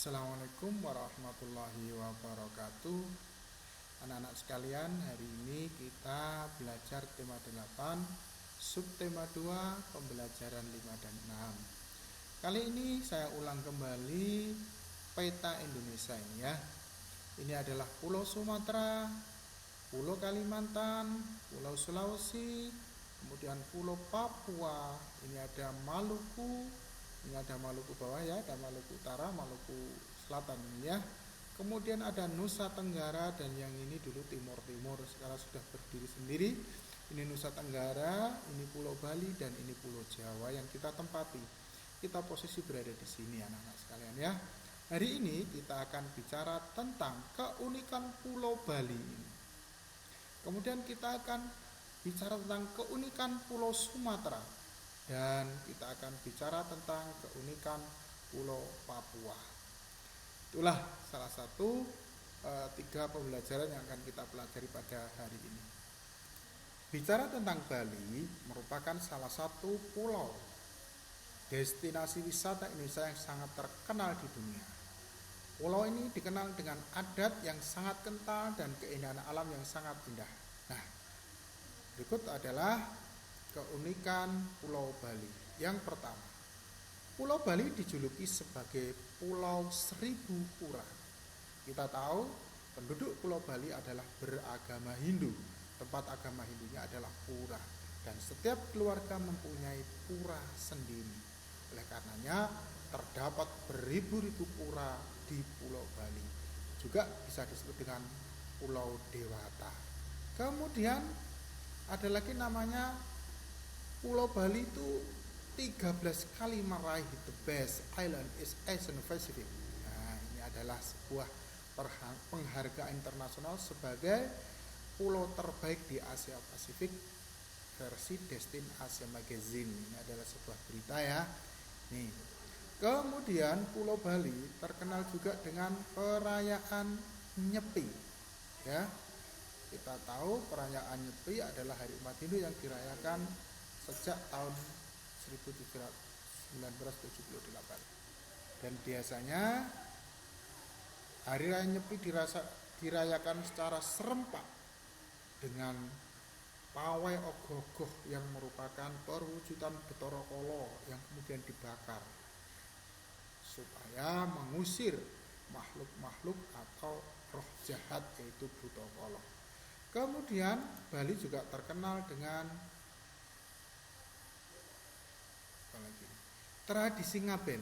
Assalamualaikum warahmatullahi wabarakatuh. Anak-anak sekalian, hari ini kita belajar tema 8, subtema 2, pembelajaran 5 dan 6. Kali ini saya ulang kembali peta Indonesia ini ya. Ini adalah Pulau Sumatera, Pulau Kalimantan, Pulau Sulawesi, kemudian Pulau Papua, ini ada Maluku, ini ada Maluku bawah ya, ada Maluku Utara, Maluku Selatan ini ya. Kemudian ada Nusa Tenggara dan yang ini dulu Timur Timur, sekarang sudah berdiri sendiri. Ini Nusa Tenggara, ini Pulau Bali dan ini Pulau Jawa yang kita tempati. Kita posisi berada di sini anak-anak sekalian ya. Hari ini kita akan bicara tentang keunikan Pulau Bali ini. Kemudian kita akan bicara tentang keunikan Pulau Sumatera dan kita akan bicara tentang keunikan Pulau Papua. Itulah salah satu 3 pembelajaran yang akan kita pelajari pada hari ini. Bicara tentang Bali merupakan salah satu pulau destinasi wisata Indonesia yang sangat terkenal di dunia. Pulau ini dikenal dengan adat yang sangat kental dan keindahan alam yang sangat indah. Nah, berikut adalah keunikan Pulau Bali. Yang pertama, Pulau Bali dijuluki sebagai Pulau Seribu Pura. Kita tahu penduduk Pulau Bali adalah beragama Hindu. Tempat agama Hindunya adalah pura. Dan setiap keluarga mempunyai pura sendiri. Oleh karenanya terdapat beribu-ribu pura di Pulau Bali. Juga bisa disebut dengan Pulau Dewata. Kemudian ada lagi namanya Pulau Bali itu 13 kali meraih The Best Island is Asian Pacific. Nah, ini adalah sebuah penghargaan internasional sebagai pulau terbaik di Asia Pasifik versi Destin Asia Magazine. Ini adalah sebuah berita ya. Nih. Kemudian Pulau Bali terkenal juga dengan perayaan Nyepi. Ya. Kita tahu perayaan Nyepi adalah hari umat Hindu yang dirayakan sejak tahun 1978. Dan biasanya hari raya Nyepi dirayakan secara serempak dengan pawai ogoh-ogoh yang merupakan perwujudan Bathara Kala yang kemudian dibakar supaya mengusir makhluk-makhluk atau roh jahat yaitu Buta Kala. Kemudian Bali juga terkenal dengan tradisi ngaben.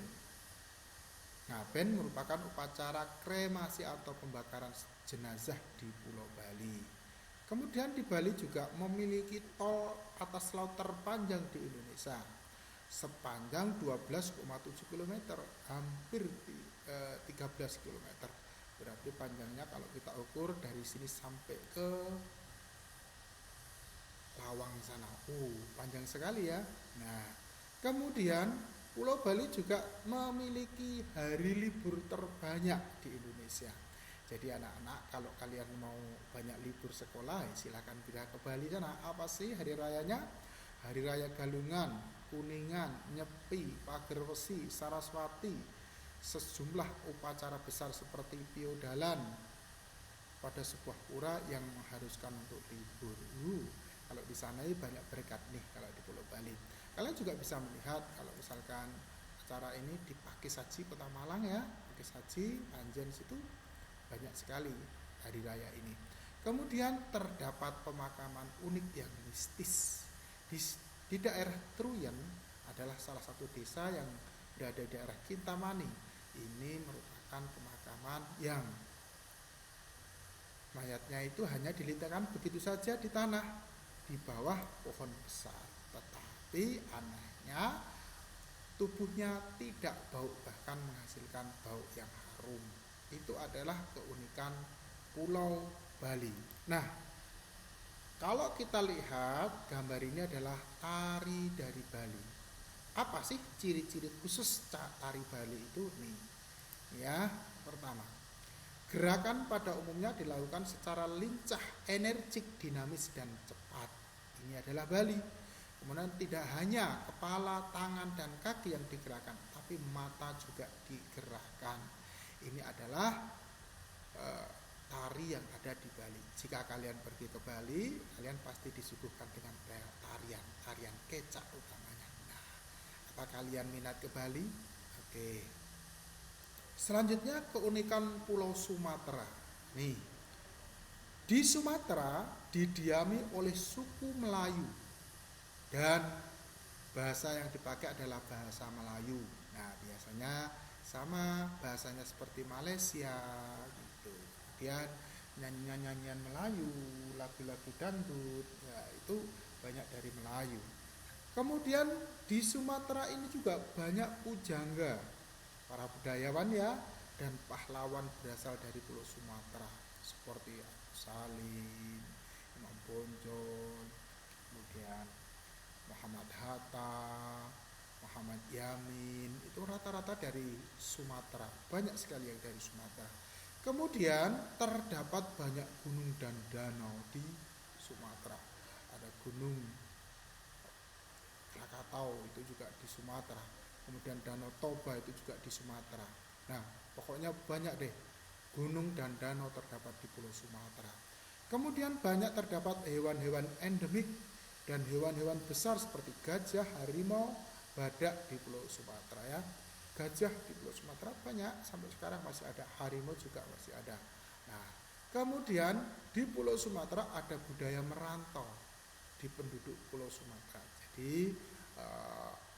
Ngaben merupakan upacara kremasi atau pembakaran jenazah di Pulau Bali. Kemudian di Bali juga memiliki tol atas laut terpanjang di Indonesia sepanjang 12,7 km, hampir 13 km. Berarti panjangnya kalau kita ukur dari sini sampai ke Lawang sana. Panjang sekali ya. Nah, kemudian Pulau Bali juga memiliki hari libur terbanyak di Indonesia. Jadi anak-anak kalau kalian mau banyak libur sekolah silakan pindah ke Bali sana. Apa sih hari rayanya? Hari Raya Galungan, Kuningan, Nyepi, Pager Wesi, Saraswati, sejumlah upacara besar seperti piodalan pada sebuah pura yang mengharuskan untuk libur. Kalau di sana banyak berkat nih kalau di Pulau Bali. Kalian juga bisa melihat kalau misalkan acara ini di Pakis Haji Kota Malang ya, Pakis Haji Panjen situ banyak sekali hari raya ini. Kemudian terdapat pemakaman unik yang mistis. Di daerah Truyen adalah salah satu desa yang berada di daerah Kintamani. Ini merupakan pemakaman yang mayatnya itu hanya diletakkan begitu saja di tanah di bawah pohon besar. Tetapi anehnya tubuhnya tidak bau, bahkan menghasilkan bau yang harum. Itu adalah keunikan Pulau Bali. Nah, kalau kita lihat gambar ini adalah tari dari Bali. Apa sih ciri-ciri khusus tari Bali itu nih? Ya, pertama, gerakan pada umumnya dilakukan secara lincah, energik, dinamis, dan cepat. Ini adalah Bali. Kemudian tidak hanya kepala, tangan, dan kaki yang digerakkan, tapi mata juga digerakkan. ini adalah eh, tari yang ada di Bali. Jika kalian pergi ke Bali, kalian pasti disuguhkan dengan tarian kecak utamanya. Nah, apa kalian minat ke Bali? Oke. Selanjutnya keunikan Pulau Sumatera. Nih, di Sumatera didiami oleh suku Melayu dan bahasa yang dipakai adalah bahasa Melayu. Nah, biasanya sama bahasanya seperti Malaysia gitu. Kemudian nyanyian-nyanyian Melayu, lagu-lagu dangdut, ya itu banyak dari Melayu. Kemudian di Sumatera ini juga banyak pujangga, para budayawan ya, dan pahlawan berasal dari Pulau Sumatera seperti Salim, Imam Bonjol, kemudian Muhammad Hatta, Muhammad Yamin, itu rata-rata dari Sumatera, banyak sekali yang dari Sumatera. Kemudian terdapat banyak gunung dan danau di Sumatera. Ada gunung Krakatau itu juga di Sumatera. Kemudian Danau Toba itu juga di Sumatera. Nah, pokoknya banyak deh gunung dan danau terdapat di Pulau Sumatera. Kemudian banyak terdapat hewan-hewan endemik dan hewan-hewan besar seperti gajah, harimau, badak di Pulau Sumatera ya. Gajah di Pulau Sumatera banyak, sampai sekarang masih ada, harimau juga masih ada. Nah, kemudian di Pulau Sumatera ada budaya merantau di penduduk Pulau Sumatera. Jadi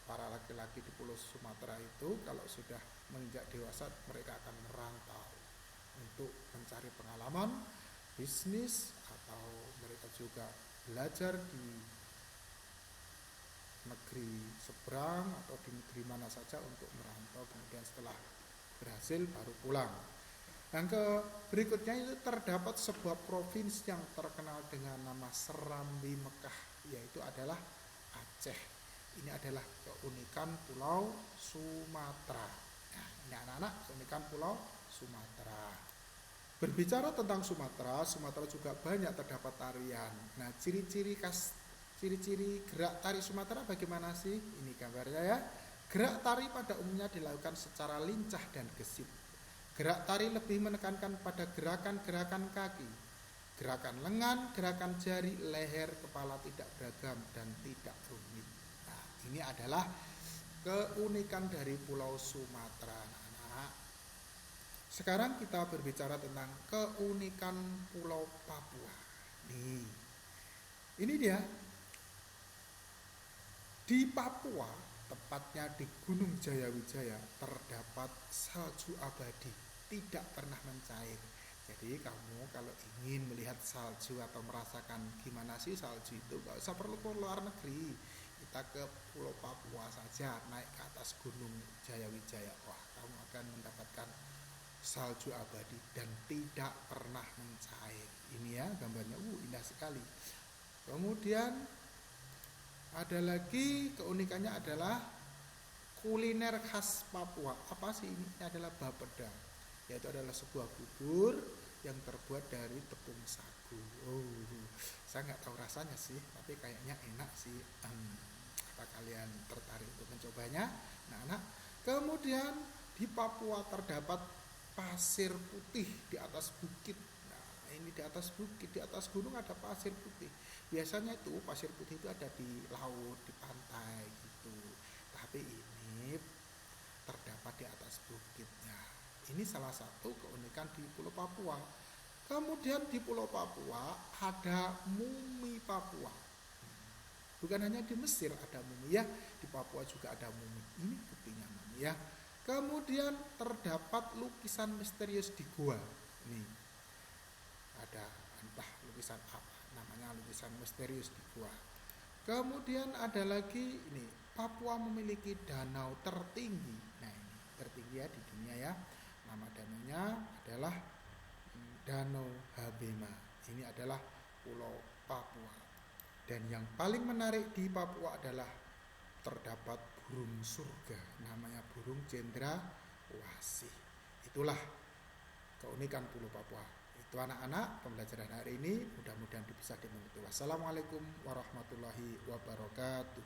para laki-laki di Pulau Sumatera itu kalau sudah menginjak dewasa mereka akan merantau untuk mencari pengalaman, bisnis, atau mereka juga belajar di negeri seberang atau di negeri mana saja untuk merantau, kemudian setelah berhasil baru pulang. Yang berikutnya itu terdapat sebuah provinsi yang terkenal dengan nama Serambi Mekah, yaitu adalah Aceh. Ini adalah keunikan Pulau Sumatera. Nah, ini anak-anak keunikan Pulau Sumatera. Berbicara tentang Sumatera, Sumatera juga banyak terdapat tarian. Nah, ciri-ciri gerak tari Sumatera bagaimana sih? Ini gambarnya ya. Gerak tari pada umumnya dilakukan secara lincah dan gesit. Gerak tari lebih menekankan pada gerakan-gerakan kaki, gerakan lengan, gerakan jari, leher, kepala tidak beragam dan tidak rumit. Nah, ini adalah keunikan dari Pulau Sumatera, anak-anak. Sekarang kita berbicara tentang keunikan Pulau Papua. Nih, ini dia. Di Papua, tepatnya di Gunung Jayawijaya, terdapat salju abadi, tidak pernah mencair. Jadi kamu kalau ingin melihat salju atau merasakan gimana sih salju itu, gak usah perlu ke luar negeri. Kita ke Pulau Papua saja, naik ke atas Gunung Jayawijaya. Wah, kamu akan mendapatkan salju abadi dan tidak pernah mencair. Ini ya gambarnya, indah sekali. Kemudian ada lagi keunikannya adalah kuliner khas Papua. Apa sih ini? Ini adalah bapeda, yaitu adalah sebuah bubur yang terbuat dari tepung sagu. Saya nggak tahu rasanya sih, tapi kayaknya enak sih. Apa kalian tertarik untuk mencobanya? Nah, anak. Kemudian di Papua terdapat pasir putih di atas bukit. Nah, ini di atas bukit, di atas gunung ada pasir putih. Biasanya itu pasir putih itu ada di laut, di pantai gitu. Tapi ini terdapat di atas bukitnya. Ini salah satu keunikan di Pulau Papua. Kemudian di Pulau Papua ada mumi Papua. Bukan hanya di Mesir ada mumi ya, di Papua juga ada mumi. Ini buktinya mumi ya. Kemudian terdapat lukisan misterius di gua. Nih, ada entah lukisan apa, namanya lukisan misterius di gua. Kemudian ada lagi ini, Papua memiliki danau tertinggi. Nah, ini tertinggi ya di dunia ya. Nama danaunya adalah Danau Habema. Ini adalah Pulau Papua. Dan yang paling menarik di Papua adalah terdapat burung surga, namanya burung cendrawasih. Itulah keunikan Pulau Papua. Itu anak-anak pembelajaran hari ini, mudah-mudahan bisa dimengerti. Wassalamualaikum warahmatullahi wabarakatuh.